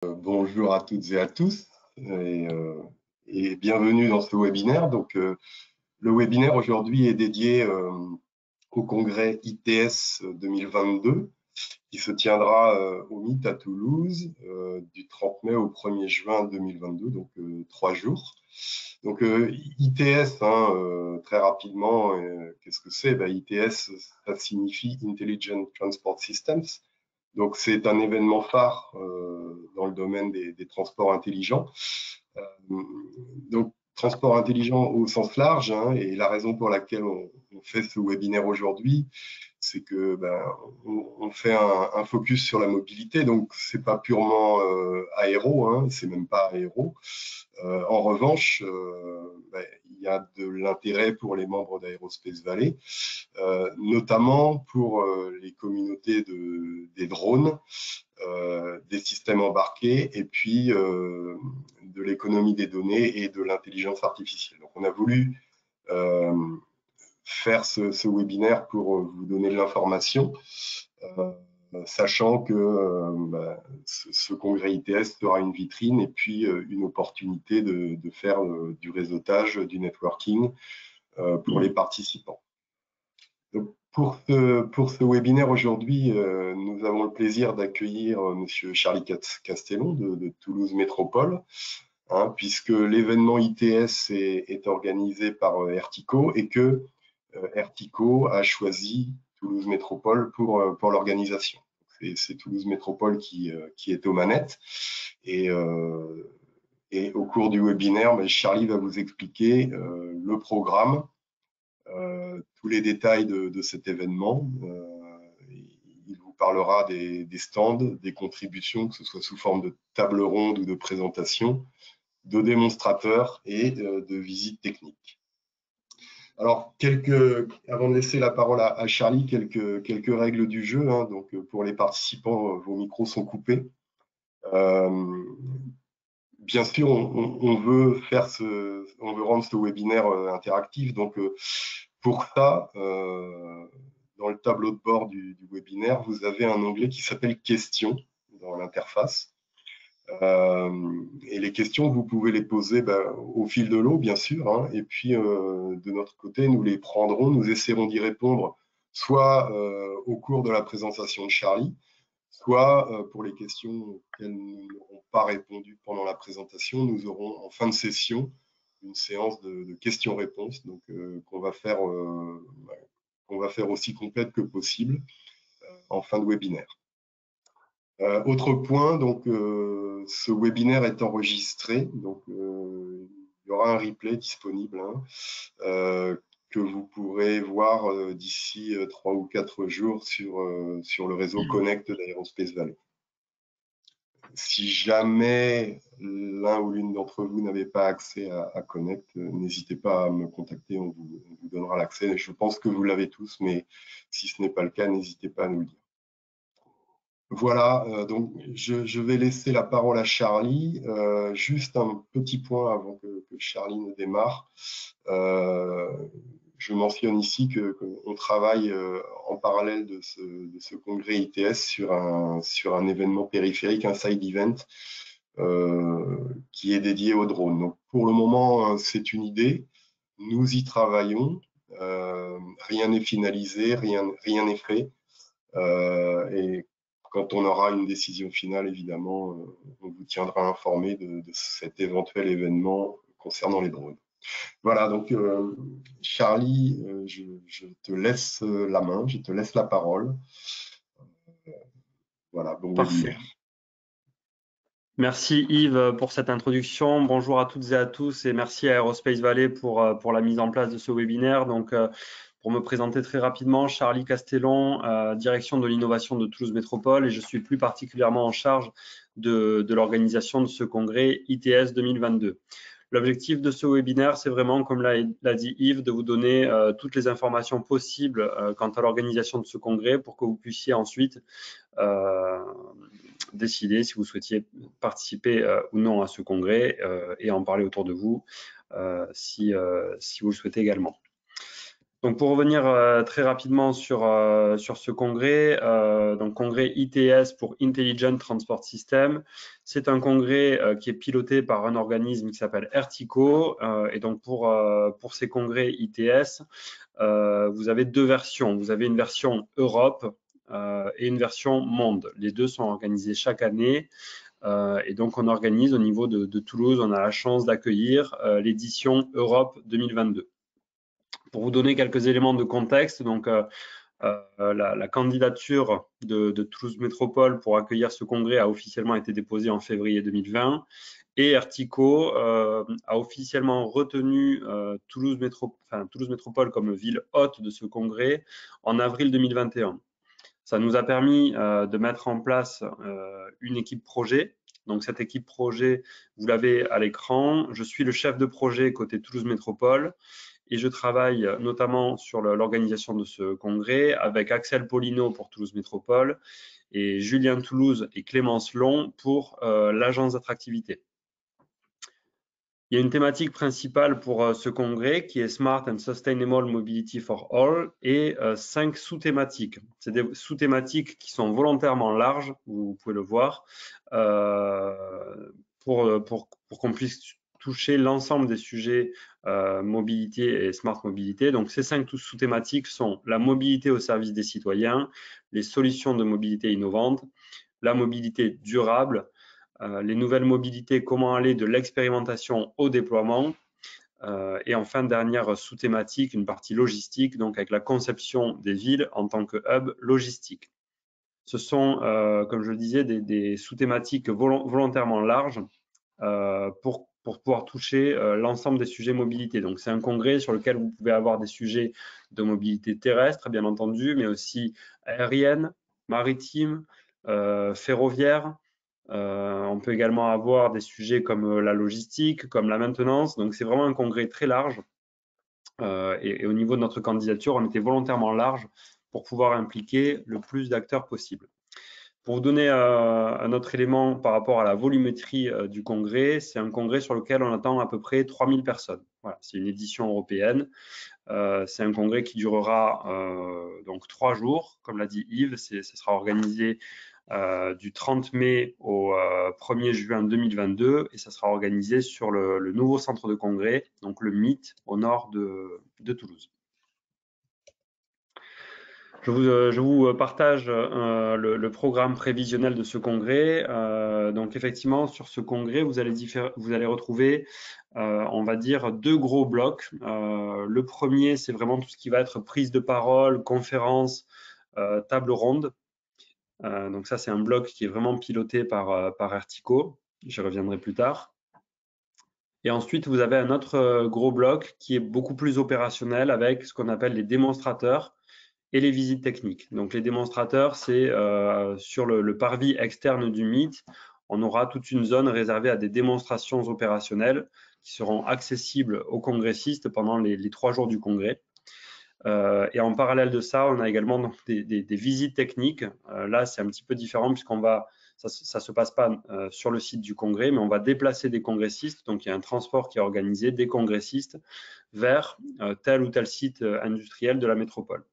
Bonjour à toutes et à tous et bienvenue dans ce webinaire. Donc, le webinaire aujourd'hui est dédié au congrès ITS 2022 qui se tiendra au MIT à Toulouse du 30 mai au 1er juin 2022, donc 3 jours. Donc ITS, très rapidement, qu'est-ce que c'est? ITS, ça signifie Intelligent Transport Systems. Donc, c'est un événement phare dans le domaine des transports intelligents. Donc, transport intelligent au sens large, et la raison pour laquelle on fait ce webinaire aujourd'hui, c'est que on fait un focus sur la mobilité. Donc, c'est pas purement aéro, c'est même pas aéro. En revanche, il y a de l'intérêt pour les membres d'Aerospace Valley, notamment pour les communautés des drones, des systèmes embarqués et puis de l'économie des données et de l'intelligence artificielle. Donc, on a voulu faire ce webinaire pour vous donner de l'information, sachant que ce congrès ITS sera une vitrine et puis une opportunité de faire du réseautage, du networking pour les participants. Donc, pour ce webinaire aujourd'hui, nous avons le plaisir d'accueillir Monsieur Charlie Castellon de Toulouse Métropole, puisque l'événement ITS est organisé par Ertico et que Ertico a choisi Toulouse Métropole pour l'organisation. C'est Toulouse Métropole qui est aux manettes. Et au cours du webinaire, Charlie va vous expliquer le programme, tous les détails de cet événement. Il vous parlera des stands, des contributions, que ce soit sous forme de table ronde ou de présentation, de démonstrateurs et de visites techniques. Alors, avant de laisser la parole à Charlie, quelques règles du jeu. Donc, pour les participants, vos micros sont coupés. Bien sûr, on veut rendre ce webinaire interactif. Donc, pour ça, dans le tableau de bord du webinaire, vous avez un onglet qui s'appelle Questions dans l'interface. Et les questions, vous pouvez les poser au fil de l'eau, bien sûr, et puis de notre côté, nous les prendrons, nous essaierons d'y répondre soit au cours de la présentation de Charlie, soit pour les questions auxquelles nous n'aurons pas répondu pendant la présentation, nous aurons en fin de session une séance de questions-réponses, donc qu'on va faire aussi complète que possible en fin de webinaire. Autre point, donc ce webinaire est enregistré, donc il y aura un replay disponible que vous pourrez voir d'ici 3 ou 4 jours sur le réseau Connect d'Aerospace Valley. Si jamais l'un ou l'une d'entre vous n'avez pas accès à Connect, n'hésitez pas à me contacter, on vous donnera l'accès. Je pense que vous l'avez tous, mais si ce n'est pas le cas, n'hésitez pas à nous le dire. Voilà, donc je vais laisser la parole à Charlie. Juste un petit point avant que Charlie ne démarre. Je mentionne ici qu'on travaille en parallèle de ce congrès ITS sur un événement périphérique, un side event qui est dédié aux drones. Donc pour le moment, c'est une idée. Nous y travaillons. Rien n'est finalisé, rien n'est fait. Et quand on aura une décision finale, évidemment, on vous tiendra informé de cet éventuel événement concernant les drones. Voilà, donc Charlie, je te laisse la main, je te laisse la parole. Voilà, bon webinaire. Merci Yves pour cette introduction. Bonjour à toutes et à tous et merci à Aerospace Valley pour la mise en place de ce webinaire. Donc, pour me présenter très rapidement, Charlie Castellon, direction de l'innovation de Toulouse Métropole, et je suis plus particulièrement en charge de l'organisation de ce congrès ITS 2022. L'objectif de ce webinaire, c'est vraiment, comme l'a dit Yves, de vous donner toutes les informations possibles quant à l'organisation de ce congrès pour que vous puissiez ensuite décider si vous souhaitiez participer ou non à ce congrès et en parler autour de vous si vous le souhaitez également. Donc pour revenir très rapidement sur ce congrès, donc congrès ITS pour Intelligent Transport System, c'est un congrès qui est piloté par un organisme qui s'appelle Ertico, et donc pour ces congrès ITS, vous avez deux versions. Vous avez une version Europe et une version monde. Les deux sont organisés chaque année. Et donc, on organise au niveau de Toulouse, on a la chance d'accueillir l'édition Europe 2022. Pour vous donner quelques éléments de contexte, donc la candidature de Toulouse Métropole pour accueillir ce congrès a officiellement été déposée en février 2020 et Ertico a officiellement retenu Toulouse Métropole comme ville hôte de ce congrès en avril 2021. Ça nous a permis de mettre en place une équipe projet. Donc cette équipe projet, vous l'avez à l'écran. Je suis le chef de projet côté Toulouse Métropole et je travaille notamment sur l'organisation de ce congrès avec Axel Polino pour Toulouse Métropole et Julien Toulouse et Clémence Long pour l'agence d'attractivité. Il y a une thématique principale pour ce congrès qui est Smart and Sustainable Mobility for All et 5 sous-thématiques. C'est des sous-thématiques qui sont volontairement larges, vous pouvez le voir, pour qu'on puisse toucher l'ensemble des sujets mobilité et smart mobilité. Donc ces 5 sous-thématiques sont la mobilité au service des citoyens, les solutions de mobilité innovantes, la mobilité durable, les nouvelles mobilités, comment aller de l'expérimentation au déploiement. Et enfin, dernière sous-thématique, une partie logistique, donc avec la conception des villes en tant que hub logistique. Ce sont, comme je le disais, des sous-thématiques volontairement larges pour pouvoir toucher l'ensemble des sujets mobilité. Donc, c'est un congrès sur lequel vous pouvez avoir des sujets de mobilité terrestre, bien entendu, mais aussi aérienne, maritime, ferroviaire. On peut également avoir des sujets comme la logistique, comme la maintenance. Donc, c'est vraiment un congrès très large. Et au niveau de notre candidature, on était volontairement large pour pouvoir impliquer le plus d'acteurs possible. Pour vous donner un autre élément par rapport à la volumétrie du congrès, c'est un congrès sur lequel on attend à peu près 3000 personnes. Voilà, c'est une édition européenne. C'est un congrès qui durera donc 3 jours. Comme l'a dit Yves, ce sera organisé du 30 mai au 1er juin 2022 et ça sera organisé sur le nouveau centre de congrès, donc le MIT, au nord de Toulouse. Je vous partage le programme prévisionnel de ce congrès. Donc effectivement, sur ce congrès, vous allez retrouver, on va dire, 2 gros blocs. Le premier, c'est vraiment tout ce qui va être prise de parole, conférence, table ronde. Donc ça, c'est un bloc qui est vraiment piloté par Ertico. J'y reviendrai plus tard. Et ensuite, vous avez un autre gros bloc qui est beaucoup plus opérationnel avec ce qu'on appelle les démonstrateurs et les visites techniques. Donc les démonstrateurs, c'est sur le parvis externe du MIT, on aura toute une zone réservée à des démonstrations opérationnelles qui seront accessibles aux congressistes pendant les 3 jours du congrès. Et en parallèle de ça, on a également donc, des visites techniques. Là, c'est un petit peu différent puisqu'on va, ça ne se passe pas sur le site du congrès, mais on va déplacer des congressistes. Donc, il y a un transport qui est organisé des congressistes vers tel ou tel site industriel de la métropole.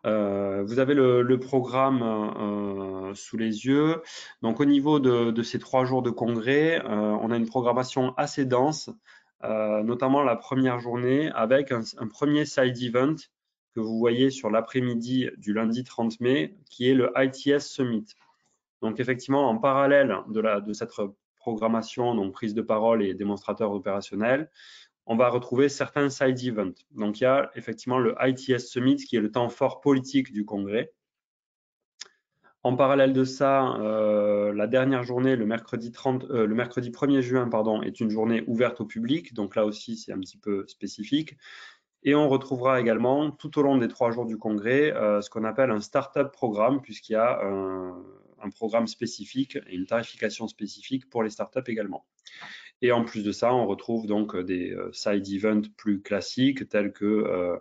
Vous avez le programme sous les yeux. Donc, au niveau de ces 3 jours de congrès, on a une programmation assez dense, notamment la première journée avec un premier side event que vous voyez sur l'après-midi du lundi 30 mai, qui est le ITS Summit. Donc, effectivement, en parallèle de cette programmation, donc prise de parole et démonstrateurs opérationnels, on va retrouver certains side events. Donc, il y a effectivement le ITS Summit qui est le temps fort politique du congrès. En parallèle de ça, la dernière journée, le mercredi 1er juin, pardon, est une journée ouverte au public. Donc là aussi, c'est un petit peu spécifique. Et on retrouvera également, tout au long des 3 jours du congrès, ce qu'on appelle un startup programme, puisqu'il y a un programme spécifique et une tarification spécifique pour les startups également. Et en plus de ça, on retrouve donc des side events plus classiques tels que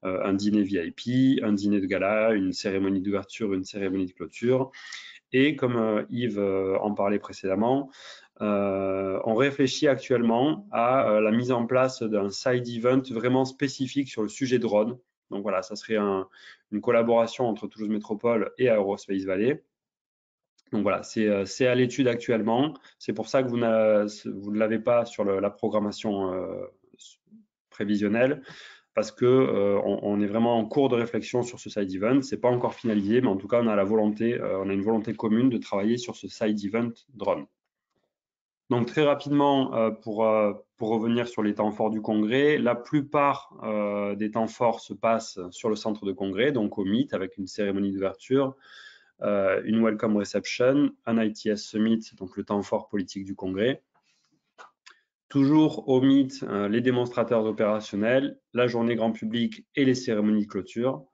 un dîner VIP, un dîner de gala, une cérémonie d'ouverture, une cérémonie de clôture Et comme Yves en parlait précédemment, on réfléchit actuellement à la mise en place d'un side event vraiment spécifique sur le sujet drone. Donc voilà, ça serait une collaboration entre Toulouse Métropole et Aerospace Valley. Donc voilà, c'est à l'étude actuellement. C'est pour ça que vous ne l'avez pas sur la programmation prévisionnelle, parce que on est vraiment en cours de réflexion sur ce side event. C'est pas encore finalisé, mais en tout cas, on a une volonté commune de travailler sur ce side event drone. Donc très rapidement, pour revenir sur les temps forts du congrès, la plupart des temps forts se passent sur le centre de congrès, donc au Meet, avec une cérémonie d'ouverture, une welcome reception, un ITS Summit, donc le temps fort politique du congrès. Toujours au Meet, les démonstrateurs opérationnels, la journée grand public et les cérémonies de clôture,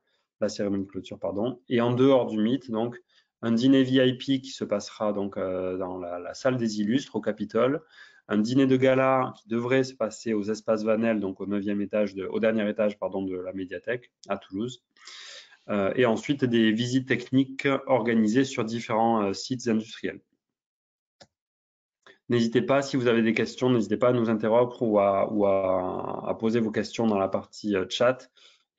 la cérémonie de clôture, pardon. Et en dehors du Meet, donc un dîner VIP qui se passera donc dans la salle des illustres au Capitole, un dîner de gala qui devrait se passer aux espaces Vanel, donc au dernier étage de la médiathèque à Toulouse. Et ensuite des visites techniques organisées sur différents sites industriels. N'hésitez pas, si vous avez des questions, n'hésitez pas à nous interrompre ou à poser vos questions dans la partie chat.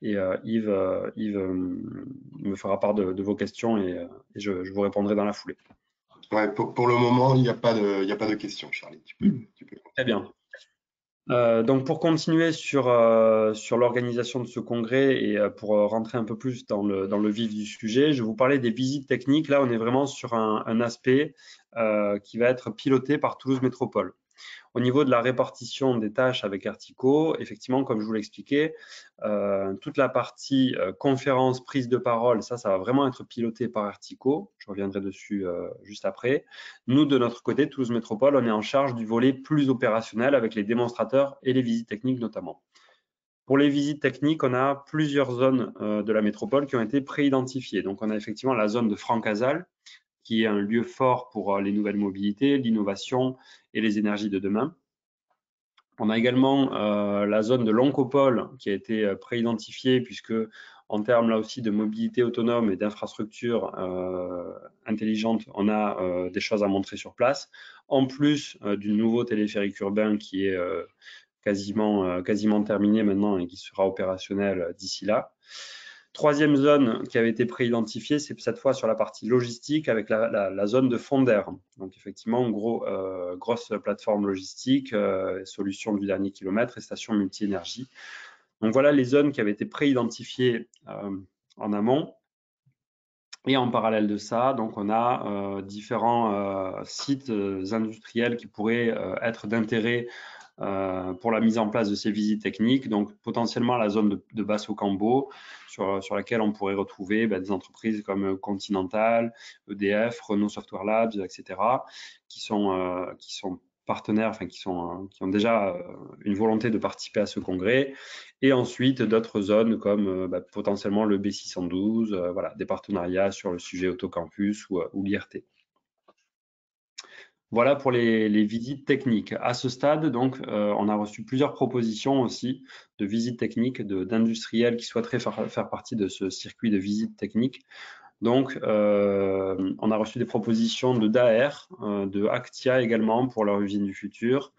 Et Yves me fera part de vos questions et je vous répondrai dans la foulée. Ouais, pour le moment, il n'y a pas de questions, Charlie. Tu peux Très bien. Donc pour continuer sur l'organisation de ce congrès et pour rentrer un peu plus dans le vif du sujet, je vais vous parler des visites techniques. Là, on est vraiment sur un aspect qui va être piloté par Toulouse Métropole. Au niveau de la répartition des tâches avec Artico, effectivement, comme je vous l'expliquais, toute la partie conférence, prise de parole, ça va vraiment être piloté par Artico. Je reviendrai dessus juste après. Nous, de notre côté, Toulouse Métropole, on est en charge du volet plus opérationnel avec les démonstrateurs et les visites techniques notamment. Pour les visites techniques, on a plusieurs zones de la métropole qui ont été préidentifiées. Donc, on a effectivement la zone de Francazal, qui est un lieu fort pour les nouvelles mobilités, l'innovation et les énergies de demain. On a également la zone de l'Oncopole qui a été préidentifiée puisque en termes là aussi de mobilité autonome et d'infrastructures intelligentes, on a des choses à montrer sur place. En plus du nouveau téléphérique urbain qui est quasiment terminé maintenant et qui sera opérationnel d'ici là. Troisième zone qui avait été préidentifiée, c'est cette fois sur la partie logistique avec la zone de fond d'air. Donc effectivement, grosse plateforme logistique, solution du dernier kilomètre et station multi-énergie. Donc voilà les zones qui avaient été préidentifiées en amont. Et en parallèle de ça, donc on a différents sites industriels qui pourraient être d'intérêt pour la mise en place de ces visites techniques. Donc potentiellement la zone de Basse-au-Cambo sur laquelle on pourrait retrouver des entreprises comme Continental, EDF, Renault Software Labs, etc. qui sont partenaires, enfin qui ont déjà une volonté de participer à ce congrès. Et ensuite d'autres zones comme potentiellement le B612, voilà, des partenariats sur le sujet Autocampus ou l'IRT. Voilà pour les visites techniques. À ce stade, donc, on a reçu plusieurs propositions aussi de visites techniques d'industriels qui souhaiteraient faire partie de ce circuit de visites techniques. Donc, on a reçu des propositions de Daher, de Actia également pour leur usine du futur,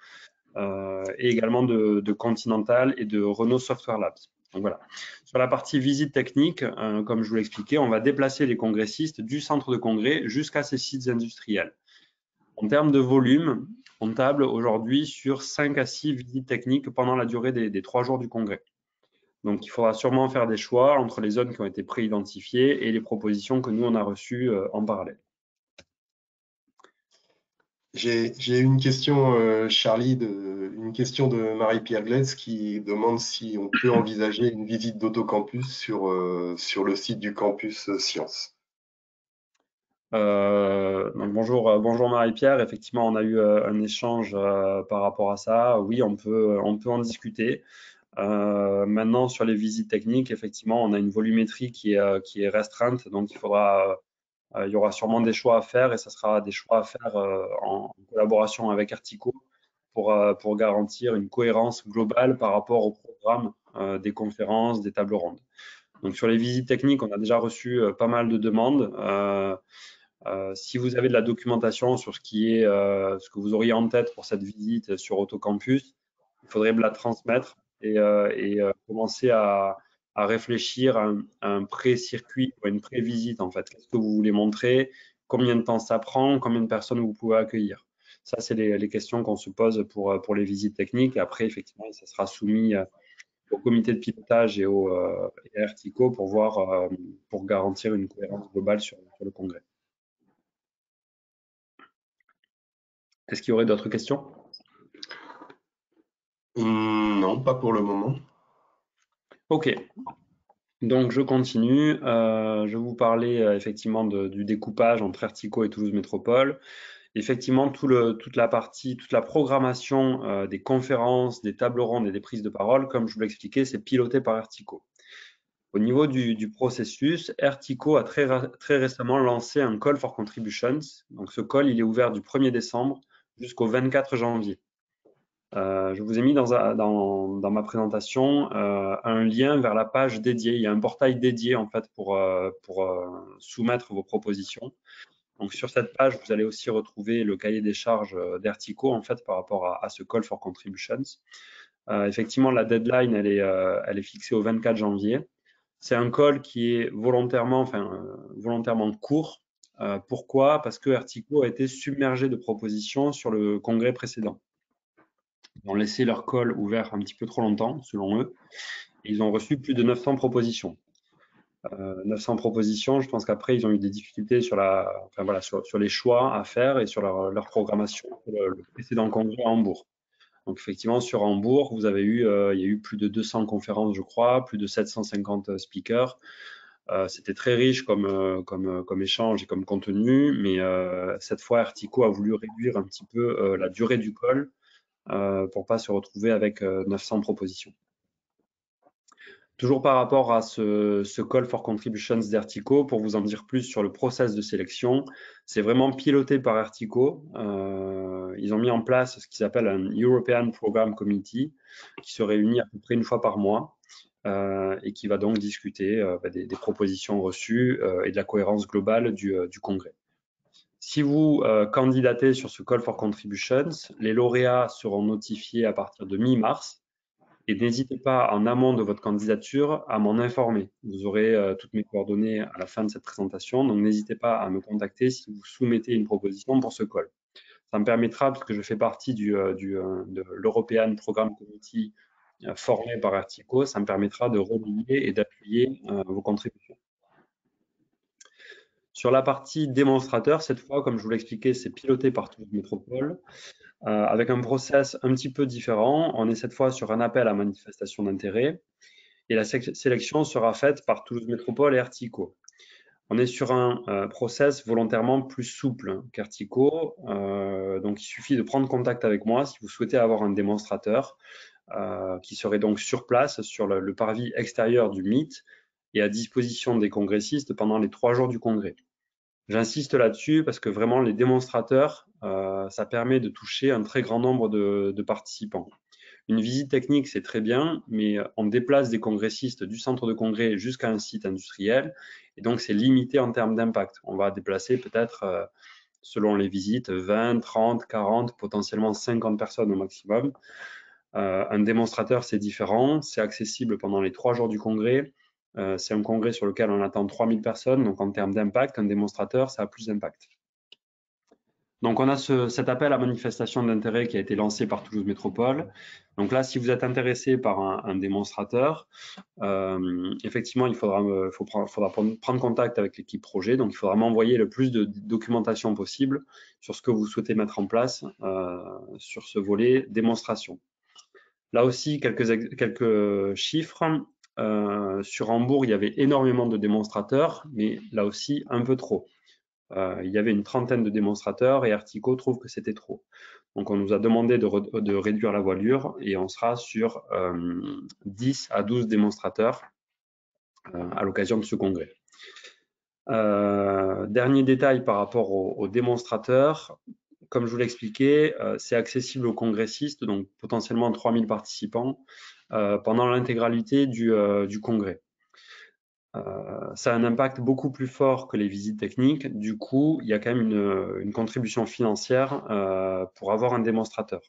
et également de Continental et de Renault Software Labs. Donc voilà. Sur la partie visite technique, comme je vous l'expliquais, on va déplacer les congressistes du centre de congrès jusqu'à ces sites industriels. En termes de volume, on table aujourd'hui sur 5 à 6 visites techniques pendant la durée des 3 jours du congrès. Donc, il faudra sûrement faire des choix entre les zones qui ont été préidentifiées et les propositions que nous, on a reçues en parallèle. J'ai une question, Charlie, une question de Marie-Pierre Glaise qui demande si on peut envisager une visite d'Autocampus sur le site du campus Sciences. Donc bonjour Marie-Pierre. Effectivement, on a eu un échange par rapport à ça. Oui, on peut en discuter. Maintenant, sur les visites techniques, effectivement, on a une volumétrie qui est restreinte, donc il y aura sûrement des choix à faire et ça sera des choix à faire en collaboration avec Artico pour garantir une cohérence globale par rapport au programme des conférences, des tables rondes. Donc sur les visites techniques, on a déjà reçu pas mal de demandes. Si vous avez de la documentation sur ce que vous auriez en tête pour cette visite sur Autocampus, il faudrait me la transmettre et commencer à réfléchir à un pré-circuit ou à une pré-visite en fait. Qu'est-ce que vous voulez montrer? Combien de temps ça prend? Combien de personnes vous pouvez accueillir? Ça, c'est les questions qu'on se pose pour les visites techniques. Et après, effectivement, ça sera soumis au comité de pilotage et à Ertico pour garantir une cohérence globale sur le congrès. Est-ce qu'il y aurait d'autres questions? Non, pas pour le moment. Ok, donc je continue. Je vais vous parler effectivement du découpage entre Ertico et Toulouse Métropole. Effectivement, toute la programmation des conférences, des tables rondes et des prises de parole, comme je vous l'expliquais, c'est piloté par Ertico. Au niveau du processus, Ertico a très récemment lancé un Call for Contributions. Donc ce call, il est ouvert du 1er décembre jusqu'au 24 janvier. Je vous ai mis dans ma présentation un lien vers la page dédiée. Il y a un portail dédié en fait pour soumettre vos propositions. Donc sur cette page, vous allez aussi retrouver le cahier des charges d'Ertico en fait par rapport à ce Call for Contributions. Effectivement, la deadline elle est fixée au 24 janvier. C'est un call qui est volontairement court. Pourquoi? Parce que Ertico a été submergé de propositions sur le congrès précédent. Ils ont laissé leur call ouvert un petit peu trop longtemps, selon eux. Et ils ont reçu plus de 900 propositions. 900 propositions, je pense qu'après, ils ont eu des difficultés sur les choix à faire et sur leur programmation pour le précédent congrès à Hambourg. Donc effectivement, sur Hambourg, il y a eu plus de 200 conférences, je crois, plus de 750 speakers. C'était très riche comme échange et comme contenu, mais cette fois, Ertico a voulu réduire un petit peu la durée du call pour pas se retrouver avec 900 propositions. Toujours par rapport à ce Call for Contributions d'Ertico, pour vous en dire plus sur le process de sélection, c'est vraiment piloté par Ertico. Ils ont mis en place ce qu'ils appellent un European Program Committee qui se réunit à peu près une fois par mois et qui va donc discuter des propositions reçues et de la cohérence globale du congrès. Si vous candidatez sur ce Call for Contributions, les lauréats seront notifiés à partir de mi-mars. Et n'hésitez pas, en amont de votre candidature, à m'en informer. Vous aurez toutes mes coordonnées à la fin de cette présentation, donc n'hésitez pas à me contacter si vous soumettez une proposition pour ce call. Ça me permettra, parce que je fais partie de l'European Program Committee formé par Ertico, ça me permettra de relayer et d'appuyer vos contributions. Sur la partie démonstrateur, cette fois, comme je vous l'expliquais, c'est piloté par Toulouse Métropole. Avec un process un petit peu différent. On est cette fois sur un appel à manifestation d'intérêt et la sélection sera faite par Toulouse Métropole et Ertico. On est sur un process volontairement plus souple qu'Ertico. Donc, il suffit de prendre contact avec moi si vous souhaitez avoir un démonstrateur qui serait donc sur place sur le parvis extérieur du MIT et à disposition des congressistes pendant les 3 jours du congrès. J'insiste là-dessus parce que vraiment, les démonstrateurs, ça permet de toucher un très grand nombre de participants. Une visite technique, c'est très bien, mais on déplace des congressistes du centre de congrès jusqu'à un site industriel, et donc c'est limité en termes d'impact. On va déplacer peut-être, selon les visites, 20, 30, 40, potentiellement 50 personnes au maximum. Un démonstrateur, c'est différent, c'est accessible pendant les 3 jours du congrès. C'est un congrès sur lequel on attend 3000 personnes, donc en termes d'impact, un démonstrateur, ça a plus d'impact. Donc on a cet appel à manifestation d'intérêt qui a été lancé par Toulouse Métropole. Donc là, si vous êtes intéressé par un démonstrateur, effectivement, il faudra prendre contact avec l'équipe projet. Donc il faudra m'envoyer le plus de documentation possible sur ce que vous souhaitez mettre en place sur ce volet démonstration. Là aussi, quelques chiffres. Sur Hambourg, il y avait énormément de démonstrateurs, mais là aussi, un peu trop. Il y avait une trentaine de démonstrateurs et Ertico trouve que c'était trop. Donc, on nous a demandé de réduire la voilure et on sera sur 10 à 12 démonstrateurs à l'occasion de ce congrès. Dernier détail par rapport aux démonstrateurs. Comme je vous l'expliquais, c'est accessible aux congressistes, donc potentiellement 3000 participants, pendant l'intégralité du congrès. ça a un impact beaucoup plus fort que les visites techniques. Du coup, il y a quand même une contribution financière pour avoir un démonstrateur.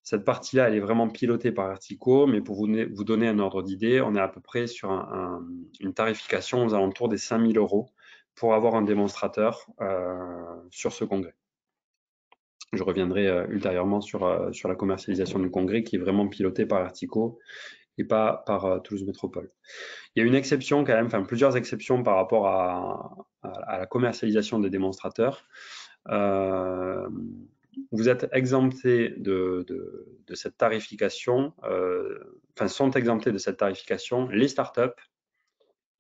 Cette partie-là, elle est vraiment pilotée par Artico, mais pour vous donner un ordre d'idée, on est à peu près sur une tarification aux alentours des 5 000 € pour avoir un démonstrateur sur ce congrès. Je reviendrai ultérieurement sur la commercialisation du congrès qui est vraiment pilotée par Artico et pas par Toulouse Métropole. Il y a une exception quand même, enfin plusieurs exceptions par rapport à la commercialisation des démonstrateurs. Vous êtes exempté de cette tarification, enfin sont exemptés de cette tarification les startups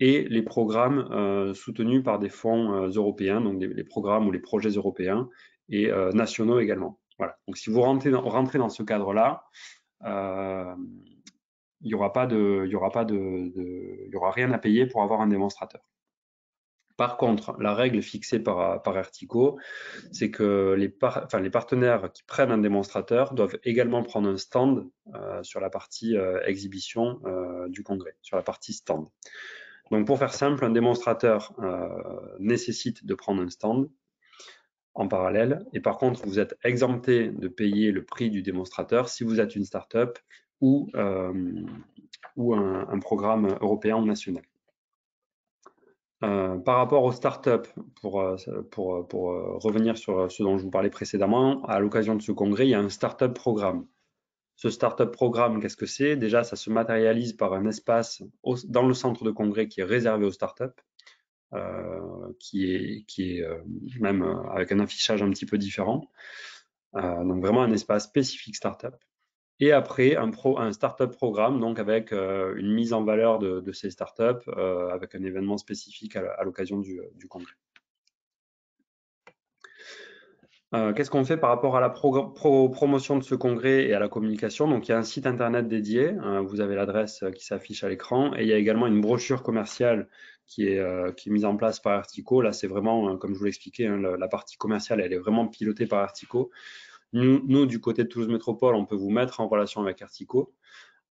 et les programmes soutenus par des fonds européens, donc les programmes ou les projets européens et nationaux également. Voilà. Donc si vous rentrez dans ce cadre-là, il y aura rien à payer pour avoir un démonstrateur. Par contre, la règle fixée par Artico, c'est que les partenaires qui prennent un démonstrateur doivent également prendre un stand sur la partie exhibition du congrès, sur la partie stand. Donc pour faire simple, un démonstrateur nécessite de prendre un stand en parallèle, et par contre, vous êtes exempté de payer le prix du démonstrateur si vous êtes une start-up ou un programme européen ou national. Par rapport aux startups, pour revenir sur ce dont je vous parlais précédemment, à l'occasion de ce congrès, il y a un startup programme. Ce startup programme, qu'est-ce que c'est? Déjà, ça se matérialise par un espace dans le centre de congrès qui est réservé aux startups, qui est même avec un affichage un petit peu différent. Donc vraiment un espace spécifique startup. Et après, un startup programme, donc avec une mise en valeur de ces startups, avec un événement spécifique à l'occasion du congrès. Qu'est-ce qu'on fait par rapport à la promotion de ce congrès et à la communication? Donc, il y a un site internet dédié, vous avez l'adresse qui s'affiche à l'écran, et il y a également une brochure commerciale qui est mise en place par Artico. Là, c'est vraiment, comme je vous l'expliquais, hein, la partie commerciale, elle est vraiment pilotée par Artico. Nous, du côté de Toulouse Métropole, on peut vous mettre en relation avec Artico.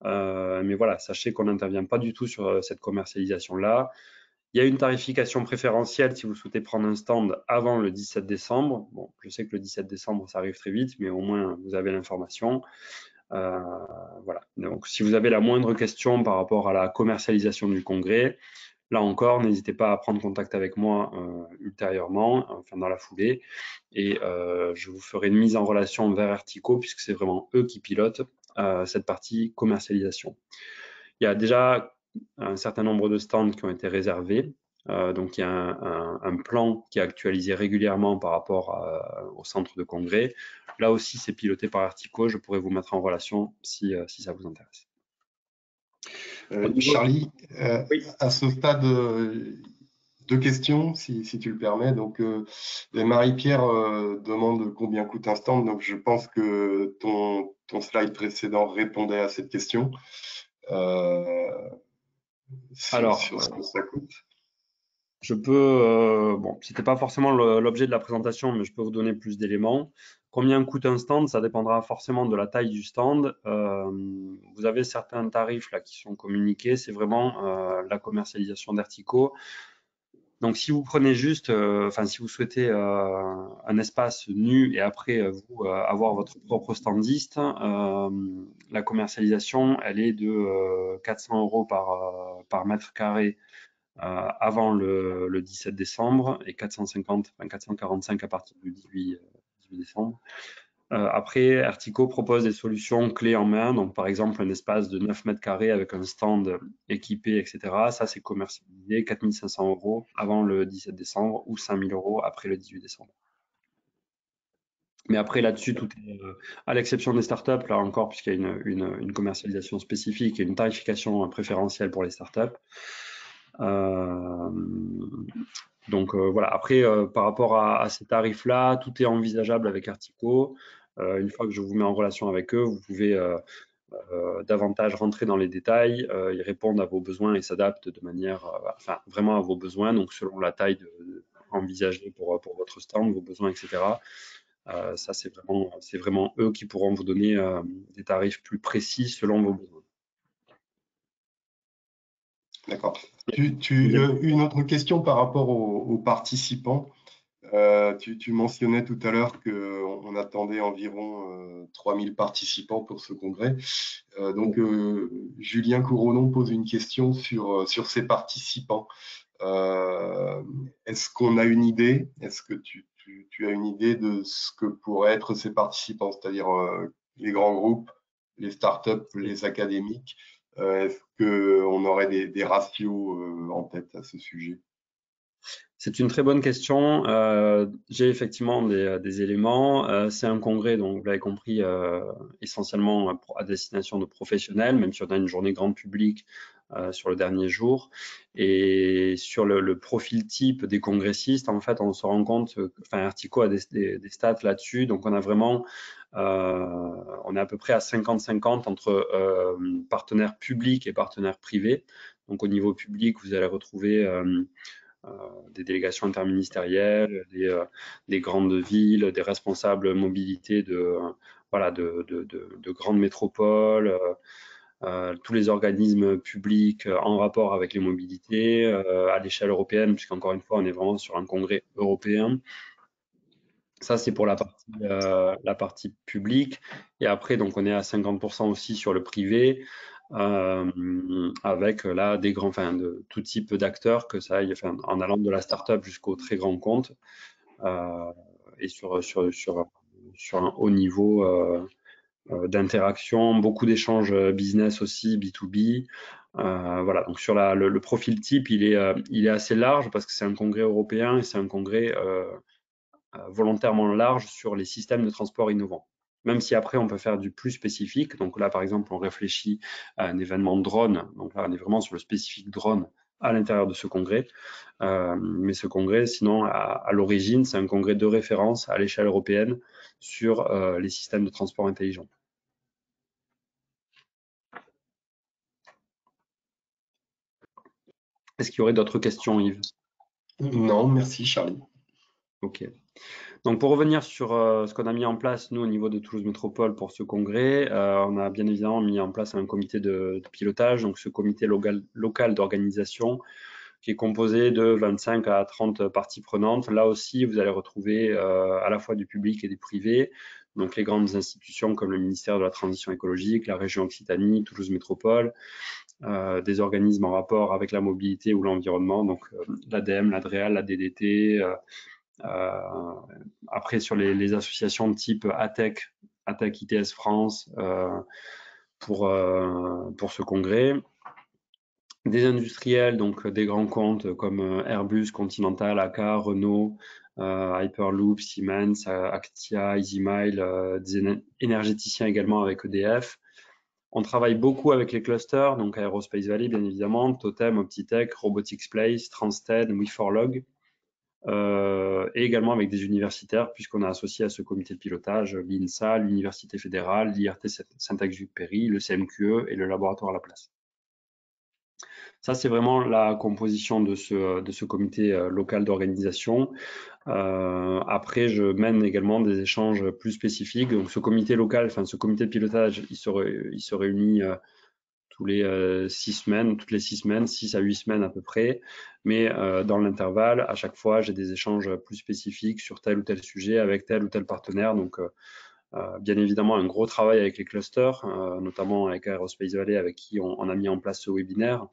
Mais voilà, sachez qu'on n'intervient pas du tout sur cette commercialisation-là. Il y a une tarification préférentielle si vous souhaitez prendre un stand avant le 17 décembre. Bon, je sais que le 17 décembre, ça arrive très vite, mais au moins, vous avez l'information. Voilà. Donc, si vous avez la moindre question par rapport à la commercialisation du congrès, là encore, n'hésitez pas à prendre contact avec moi ultérieurement, enfin dans la foulée, et je vous ferai une mise en relation vers Artico, puisque c'est vraiment eux qui pilotent cette partie commercialisation. Il y a déjà un certain nombre de stands qui ont été réservés. Donc, il y a un plan qui est actualisé régulièrement par rapport au centre de congrès. Là aussi, c'est piloté par Artico. Je pourrais vous mettre en relation si ça vous intéresse. Charlie, oui. à ce stade, deux questions, si tu le permets. Donc, Marie-Pierre demande combien coûte un stand. Donc, je pense que ton slide précédent répondait à cette question. Alors, sur ce que ça coûte. Je peux, bon, c'était pas forcément l'objet de la présentation, mais je peux vous donner plus d'éléments. Combien coûte un stand? Ça dépendra forcément de la taille du stand. Vous avez certains tarifs là qui sont communiqués. C'est vraiment la commercialisation d'Artico. Donc, si vous prenez juste, enfin, si vous souhaitez un espace nu et après vous avoir votre propre standiste, la commercialisation, elle est de 400 € par mètre carré avant le 17 décembre et 445 à partir du 18 décembre. Après, Artico propose des solutions clés en main, donc par exemple un espace de 9 mètres carrés avec un stand équipé, etc. Ça, c'est commercialisé 4 500 € avant le 17 décembre ou 5 000 € après le 18 décembre. Mais après, là-dessus, tout est, à l'exception des startups, là encore, puisqu'il y a une commercialisation spécifique et une tarification préférentielle pour les startups. Donc voilà, après, par rapport à ces tarifs-là, tout est envisageable avec Artico. Une fois que je vous mets en relation avec eux, vous pouvez davantage rentrer dans les détails. Ils répondent à vos besoins et s'adaptent de manière, enfin, vraiment à vos besoins, donc selon la taille envisagée pour votre stand, vos besoins, etc. Ça, c'est vraiment eux qui pourront vous donner des tarifs plus précis selon vos besoins. D'accord. Une autre question par rapport aux participants. Tu mentionnais tout à l'heure qu'on attendait environ 3000 participants pour ce congrès. Julien Couronnon pose une question sur ces participants. Est-ce qu'on a une idée? Est-ce que tu as une idée de ce que pourraient être ces participants, c'est-à-dire les grands groupes, les startups, les académiques? Est-ce qu'on aurait des ratios en tête à ce sujet? C'est une très bonne question. J'ai effectivement des éléments. C'est un congrès, donc vous l'avez compris, essentiellement à destination de professionnels, même si on a une journée grand public sur le dernier jour. Et sur le profil type des congressistes, en fait, on se rend compte, enfin, Artico a des stats là-dessus, donc on a vraiment, on est à peu près à 50-50 entre partenaires publics et partenaires privés. Donc au niveau public, vous allez retrouver des délégations interministérielles, des grandes villes, des responsables mobilité voilà, de grandes métropoles, tous les organismes publics en rapport avec les mobilités à l'échelle européenne, puisqu'encore une fois, on est vraiment sur un congrès européen. Ça, c'est pour la partie publique. Et après, donc, on est à 50% aussi sur le privé, avec là des grands, enfin, de tout type d'acteurs, que ça aille, enfin, en allant de la start-up jusqu'au très grand compte, et sur un haut niveau d'interaction, beaucoup d'échanges business aussi, B2B. Voilà, donc sur le profil type, il est assez large parce que c'est un congrès européen et c'est un congrès volontairement large sur les systèmes de transport innovants. Même si après, on peut faire du plus spécifique. Donc là, par exemple, on réfléchit à un événement drone. Donc là, on est vraiment sur le spécifique drone à l'intérieur de ce congrès. Mais ce congrès, sinon, à l'origine, c'est un congrès de référence à l'échelle européenne sur les systèmes de transport intelligents. Est-ce qu'il y aurait d'autres questions, Yves? Non, merci Charlie. Ok. Donc pour revenir sur ce qu'on a mis en place, nous, au niveau de Toulouse Métropole pour ce congrès, on a bien évidemment mis en place un comité de pilotage, donc ce comité local d'organisation qui est composé de 25 à 30 parties prenantes. Là aussi, vous allez retrouver à la fois du public et du privé, donc les grandes institutions comme le ministère de la Transition écologique, la région Occitanie, Toulouse Métropole, des organismes en rapport avec la mobilité ou l'environnement, donc l'ADEME, l'ADREAL, la DDT, après, sur les associations de type ATEC, ATEC ITS France, pour ce congrès. Des industriels, donc des grands comptes comme Airbus, Continental, AK, Renault, Hyperloop, Siemens, Actia, EasyMile, des énergéticiens également avec EDF. On travaille beaucoup avec les clusters, donc Aerospace Valley bien évidemment, Totem, Optitech, Robotics Place, Transted, We4Log. Et également avec des universitaires, puisqu'on a associé à ce comité de pilotage l'INSA, l'Université fédérale, l'IRT Saint-Exupéry, le CMQE et le laboratoire Laplace. Ça, c'est vraiment la composition de ce comité local d'organisation. Après, je mène également des échanges plus spécifiques. Donc, ce comité local, enfin, ce comité de pilotage, il se réunit toutes les 6 semaines, 6 à 8 semaines à peu près. Mais dans l'intervalle, à chaque fois, j'ai des échanges plus spécifiques sur tel ou tel sujet avec tel ou tel partenaire. Donc, bien évidemment, un gros travail avec les clusters, notamment avec Aerospace Valley, avec qui on a mis en place ce webinaire,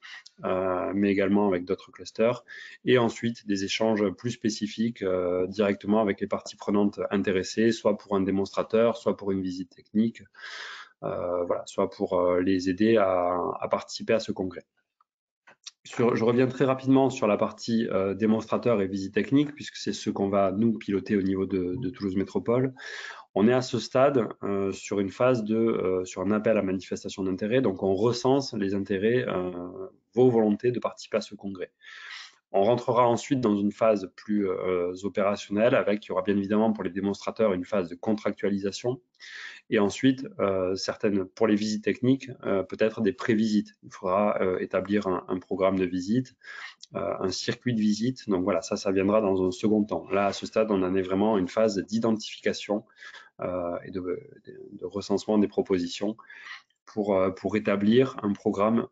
mais également avec d'autres clusters. Et ensuite, des échanges plus spécifiques directement avec les parties prenantes intéressées, soit pour un démonstrateur, soit pour une visite technique. Voilà, soit pour les aider à participer à ce congrès. Je reviens très rapidement sur la partie démonstrateur et visite technique, puisque c'est ce qu'on va nous piloter au niveau de Toulouse Métropole. On est à ce stade sur une phase sur un appel à manifestation d'intérêt, donc on recense les intérêts, vos volontés de participer à ce congrès. On rentrera ensuite dans une phase plus opérationnelle, il y aura bien évidemment pour les démonstrateurs une phase de contractualisation. Et ensuite, pour les visites techniques, peut-être des pré-visites. Il faudra établir un programme de visite, un circuit de visite. Donc voilà, ça viendra dans un second temps. Là, à ce stade, on en est vraiment à une phase d'identification et de recensement des propositions pour établir un programme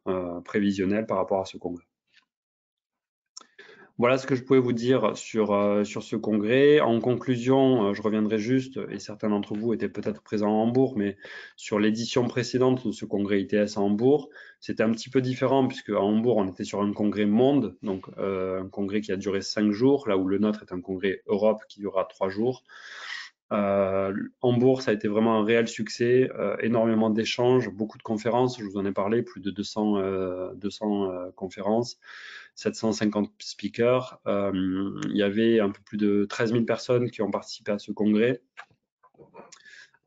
prévisionnel par rapport à ce congrès. Voilà ce que je pouvais vous dire sur ce congrès. En conclusion, je reviendrai juste, et certains d'entre vous étaient peut-être présents à Hambourg, mais sur l'édition précédente de ce congrès ITS à Hambourg, c'était un petit peu différent puisque à Hambourg, on était sur un congrès monde, donc un congrès qui a duré 5 jours, là où le nôtre est un congrès Europe qui durera 3 jours. Hambourg, ça a été vraiment un réel succès, énormément d'échanges, beaucoup de conférences, je vous en ai parlé, plus de 200 conférences. 750 speakers. Il y avait un peu plus de 13 000 personnes qui ont participé à ce congrès.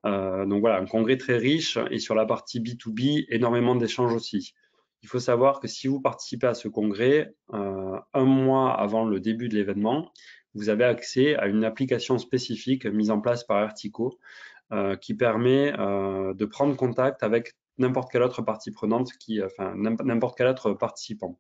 Donc voilà, un congrès très riche et sur la partie B2B, énormément d'échanges aussi. Il faut savoir que si vous participez à ce congrès, un mois avant le début de l'événement, vous avez accès à une application spécifique mise en place par Artico qui permet de prendre contact avec n'importe quelle autre partie prenante, n'importe quel autre participant.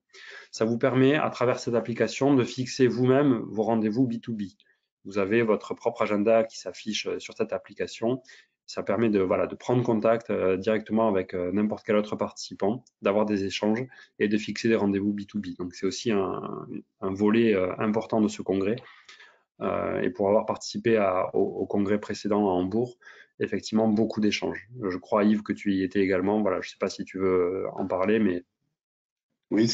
Ça vous permet, à travers cette application, de fixer vous-même vos rendez-vous B2B. Vous avez votre propre agenda qui s'affiche sur cette application. Ça permet de prendre contact directement avec n'importe quel autre participant, d'avoir des échanges et de fixer des rendez-vous B2B. Donc, c'est aussi un volet important de ce congrès. Et pour avoir participé au congrès précédent à Hambourg, effectivement, beaucoup d'échanges. Je crois, Yves, que tu y étais également. Voilà, je ne sais pas si tu veux en parler, mais Oui,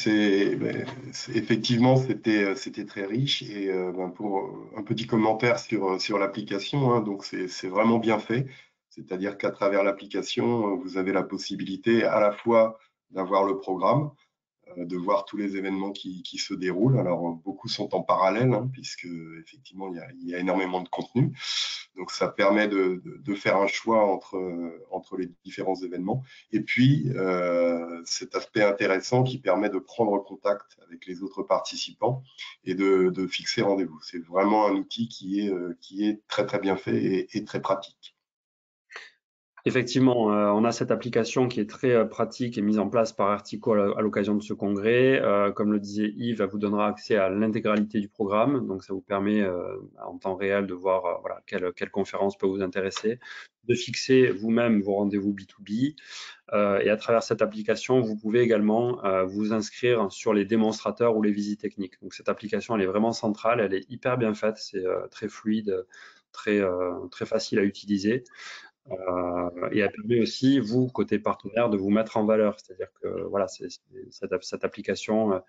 effectivement, c'était très riche et pour un petit commentaire sur l'application, hein, donc c'est vraiment bien fait. C'est-à-dire qu'à travers l'application, vous avez la possibilité à la fois d'avoir le programme, de voir tous les événements qui se déroulent. Alors, beaucoup sont en parallèle, hein, puisque effectivement, il y a énormément de contenu. Donc, ça permet de faire un choix entre les différents événements. Et puis, cet aspect intéressant qui permet de prendre contact avec les autres participants et de fixer rendez-vous. C'est vraiment un outil qui est très, très bien fait et très pratique. effectivement, on a cette application qui est très pratique et mise en place par Artico à l'occasion de ce congrès. Comme le disait Yves, elle vous donnera accès à l'intégralité du programme. Donc, ça vous permet en temps réel de voir quelle conférence peut vous intéresser, de fixer vous-même vos rendez-vous B2B. Et à travers cette application, vous pouvez également vous inscrire sur les démonstrateurs ou les visites techniques. Donc, cette application, elle est vraiment centrale, elle est hyper bien faite, c'est très fluide, très facile à utiliser. Et elle permet aussi, vous, côté partenaire, de vous mettre en valeur. C'est-à-dire que voilà, cette application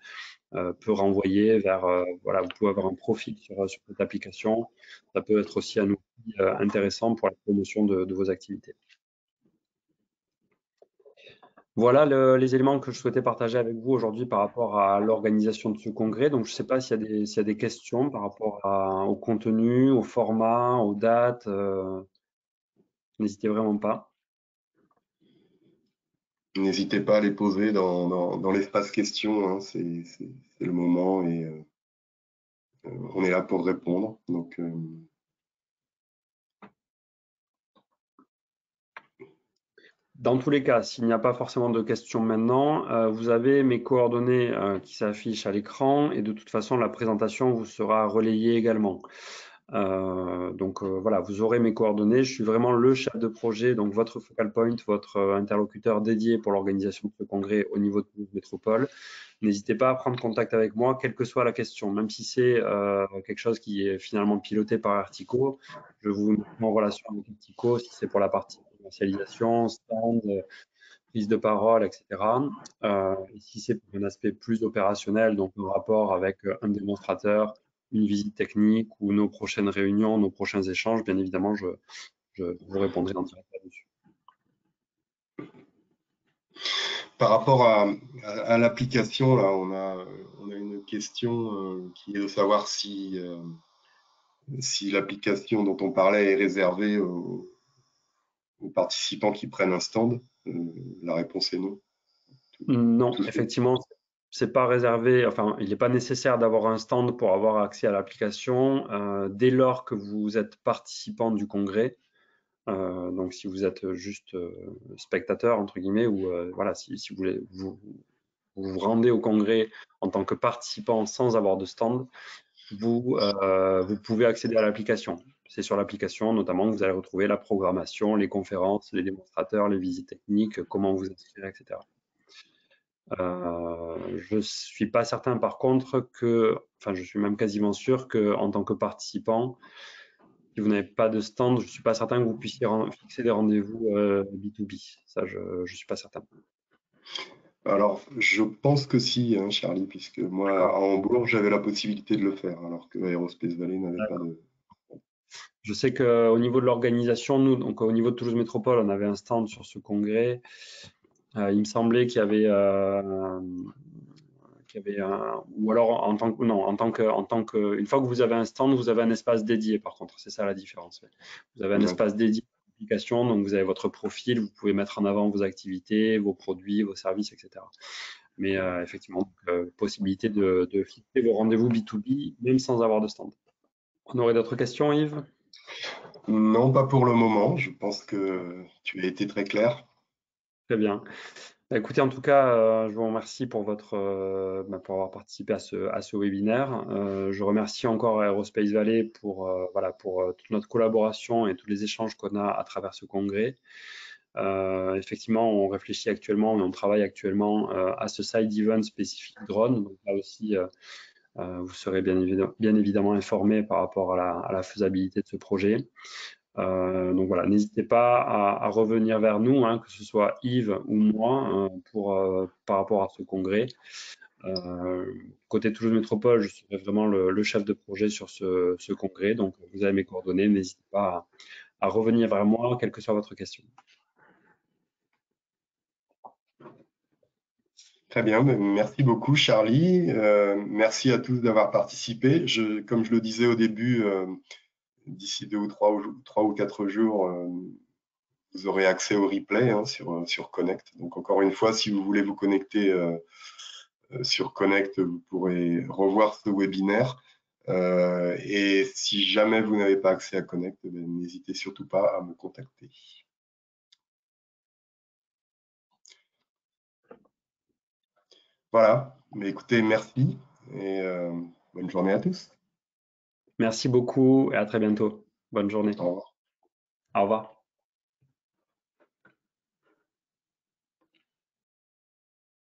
peut renvoyer vers, vous pouvez avoir un profil sur cette application. Ça peut être aussi un outil intéressant pour la promotion de vos activités. Voilà les éléments que je souhaitais partager avec vous aujourd'hui par rapport à l'organisation de ce congrès. Donc, je ne sais pas s'il y a des questions par rapport au contenu, au format, aux dates. N'hésitez vraiment pas. N'hésitez pas à les poser dans l'espace question, hein, c'est le moment et on est là pour répondre. Donc, Dans tous les cas, s'il n'y a pas forcément de questions maintenant, vous avez mes coordonnées qui s'affichent à l'écran et de toute façon, la présentation vous sera relayée également. Voilà, vous aurez mes coordonnées. Je suis vraiment le chef de projet, donc votre focal point, votre interlocuteur dédié pour l'organisation de ce congrès au niveau de Toulouse Métropole. N'hésitez pas à prendre contact avec moi, quelle que soit la question, même si c'est quelque chose qui est finalement piloté par Artico. Je vous mets en relation avec Artico si c'est pour la partie commercialisation, stand, prise de parole, etc. Et si c'est pour un aspect plus opérationnel, donc en rapport avec un démonstrateur, une visite technique ou nos prochaines réunions, nos prochains échanges, bien évidemment, je vous répondrai en direct là-dessus. par rapport à l'application, là, on a une question qui est de savoir si l'application dont on parlait est réservée aux participants qui prennent un stand. La réponse est non. Non, Tous ceux- effectivement, c'est pas réservé, enfin, il n'est pas nécessaire d'avoir un stand pour avoir accès à l'application dès lors que vous êtes participant du congrès. Donc, si vous êtes juste spectateur, entre guillemets, ou voilà, si vous voulez vous rendez au congrès en tant que participant sans avoir de stand, vous pouvez accéder à l'application. C'est sur l'application notamment que vous allez retrouver la programmation, les conférences, les démonstrateurs, les visites techniques, comment vous inscrire, etc. Je suis pas certain par contre que, enfin je suis même quasiment sûr que en tant que participant, si vous n'avez pas de stand, je suis pas certain que vous puissiez fixer des rendez-vous B2B. Ça, je suis pas certain. Alors, je pense que si, hein, Charlie, puisque moi, à D'accord. Hambourg, j'avais la possibilité de le faire, alors que Aerospace Valley n'avait pas D'accord. de. Je sais qu'au niveau de l'organisation, nous, donc au niveau de Toulouse Métropole, on avait un stand sur ce congrès. Il me semblait qu'il y avait ou alors en tant que, non, une fois que vous avez un stand, vous avez un espace dédié par contre, c'est ça la différence. Ouais. Vous avez un espace D'accord. dédié à l'application, donc vous avez votre profil, vous pouvez mettre en avant vos activités, vos produits, vos services, etc. Mais effectivement, possibilité de fixer vos rendez-vous B2B, même sans avoir de stand. On aurait d'autres questions, Yves? Non, pas pour le moment. Je pense que tu as été très clair. Très bien. Bah, écoutez, en tout cas, je vous remercie pour avoir participé à ce webinaire. Je remercie encore Aerospace Valley pour toute notre collaboration et tous les échanges qu'on a à travers ce congrès. Effectivement, on réfléchit actuellement et on travaille actuellement à ce side event spécifique drone. Donc là aussi, vous serez bien évidemment informés par rapport à la faisabilité de ce projet. Donc voilà, n'hésitez pas à revenir vers nous, hein, que ce soit Yves ou moi, par rapport à ce congrès. Côté Toulouse Métropole, je serai vraiment le chef de projet sur ce congrès. Donc vous avez mes coordonnées, n'hésitez pas à revenir vers moi, quelle que soit votre question. Très bien, ben, merci beaucoup, Charlie. Merci à tous d'avoir participé. Comme je le disais au début, d'ici 2 ou 3 ou 4 jours, vous aurez accès au replay, hein, sur Connect. Donc encore une fois, si vous voulez vous connecter sur Connect, vous pourrez revoir ce webinaire. Et si jamais vous n'avez pas accès à Connect, ben, n'hésitez surtout pas à me contacter. Voilà, mais écoutez, merci et bonne journée à tous. Merci beaucoup et à très bientôt. Bonne journée. Au revoir. Au revoir.